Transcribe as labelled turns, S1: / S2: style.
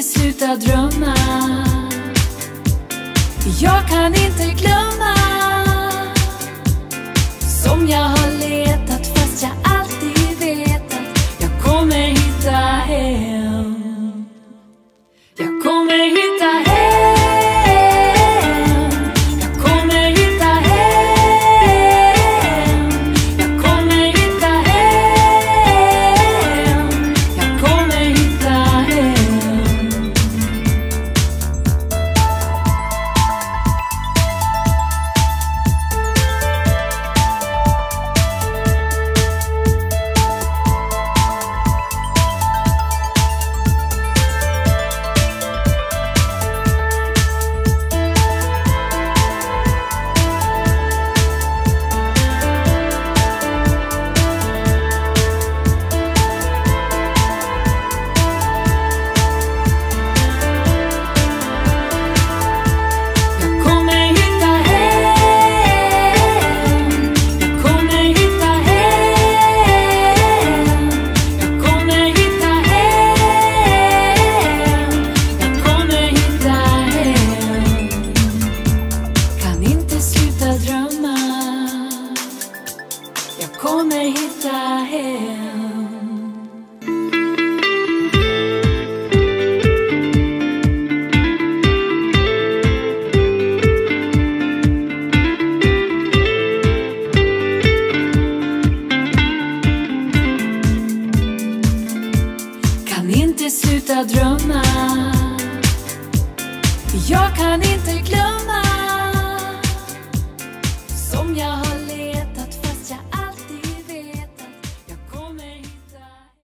S1: sluta drömma. Jag kan inte glömma som jag har letat, fast jag alltid vet att jag kommer hitta hem. Jag kommer hitta hem. Jag kommer hitta hem. Jag kommer hitta hem. Jag kommer hitta hem. Jag kommer hitta hem. Kan inte sluta drömma.